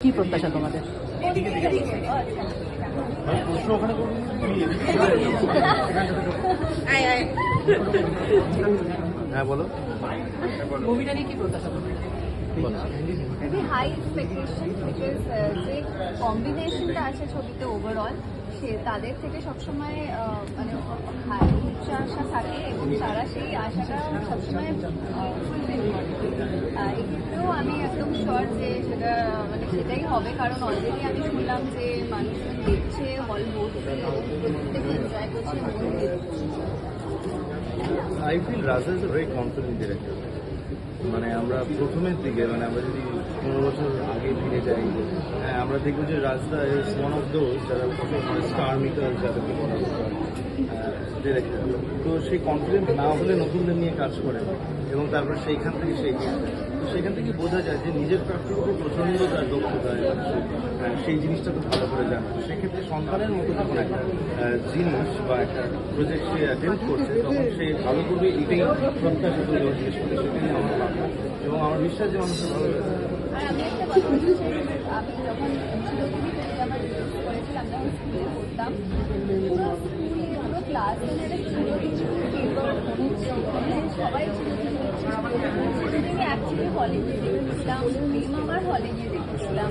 কি প্রত্যাশা তোমাদের? হ্যাঁ বলো। মুভিটা নিয়ে কি প্রত্যাশা তোমাদের? খুবই হাই এক্সপেকটেশন বিকজ যে কম্বিনেশনটা আছে ছবিতে ওভারঅল সে তাদের থেকে সবসময় মানে হাই উচ্চ আশা থাকে এবং তারা সেই আশাটা সবসময় ফুলফিল করে। এক্ষেত্রেও আমি একদম শিওর যে সেটা মানে সেটাই হবে, কারণ অলরেডি আমি শুনলাম যে মানুষজন দেখছে, হল বসছে এবং প্রত্যেকে এনজয় করছে, মন দেখছে। আই ফিল রাজা is a very confident director. মানে আমরা প্রথমের দিকে মানে আমরা যদি 15 বছর আগে ফিরে যাই, আমরা দেখবো যে Rajda is one of those যারা স্টার মিটার যাদেরকে বলা হতো ডিরেক্টর। তো সেই কনফিডেন্ট না হলে নতুনদের নিয়ে কাজ করে এবং তারপর সেইখান থেকে সে এগিয়ে যায়। তো সেখান থেকে বোঝা যায় যে নিজের প্রাপ্তির উপর প্রচণ্ড তার দক্ষতা এবং সেই জিনিসটা তো ভালো করে জানে। তো সেক্ষেত্রে সন্তানের মতো যখন একটা জিনিস বা একটা প্রজেক্ট সে অ্যাটেম্প করছে তখন সে ভালো করবে, এটাই প্রত্যাশা করে দেওয়া জিনিস করে, সেটাই আমার ভাবনা এবং আমার বিশ্বাস যে মানুষের ভালো লাগে। আর আমি একটা কথা বলতে চাই, আমি যখন চিরদিনই আমার রিলিজ করেছিলাম, যখন স্কুলে পড়তাম, পুরো স্কুলে পুরো ক্লাসে একটা চিরদিন পেপার হচ্ছে, সবাই চিরদিন চিরদিনই অ্যাকচুয়ালি হলে গিয়ে দেখেছিলাম, প্রেম আমার হলে গিয়ে দেখেছিলাম।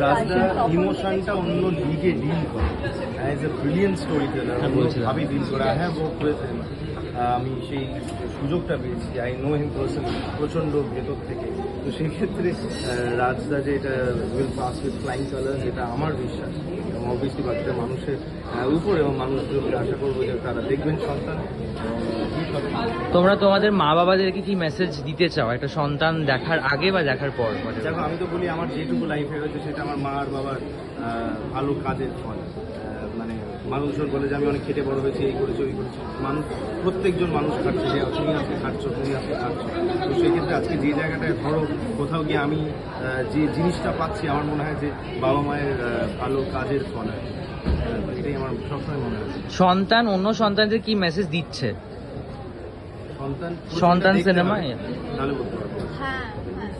রাজদা ইমোশনটা অন্য লিগে ডিল করে, as a brilliant story teller ভাবে ডিল করে। I have worked with him, আমি সেই সুযোগটা পেয়েছি। আই নো হিম পার্সন প্রচণ্ড ভেতর থেকে। তো সেই ক্ষেত্রে রাজদা যে এটা will pass with flying colour, এটা আমার বিশ্বাস এবং অবভিয়াসলি বাকিটা মানুষের উপর এবং মানুষদেরকে আশা করবো যে তারা দেখবেন সন্তান। তোমরা তোমাদের মা বাবাদেরকে কি মেসেজ দিতে চাও একটা সন্তান দেখার আগে বা দেখার পর? দেখো আমি তো বলি আমার যেটুকু লাইফে হয়েছে সেটা আমার মা আর বাবার ভালো কাজের ফল। মানে মানুষজন বলে যে আমি অনেক খেটে বড় হয়েছি, এই করেছি ওই করেছি। মানুষ প্রত্যেকজন মানুষ খাচ্ছে, যে তুমি আজকে খাচ্ছ, তুমি আজকে খাচ্ছ। তো সেক্ষেত্রে আজকে যে জায়গাটায় ধরো কোথাও গিয়ে আমি যে জিনিসটা পাচ্ছি, আমার মনে হয় যে বাবা মায়ের ভালো কাজের ফল। এটাই আমার সবসময় মনে হয়। সন্তান অন্য সন্তানদের কি মেসেজ দিচ্ছে সন্তান সিনেমায়? তাহলে বলতে পারবো। হ্যাঁ হ্যাঁ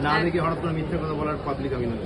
না দেখে হঠাৎ করে মিথ্যে কথা বলার পাবলিক আমি নই।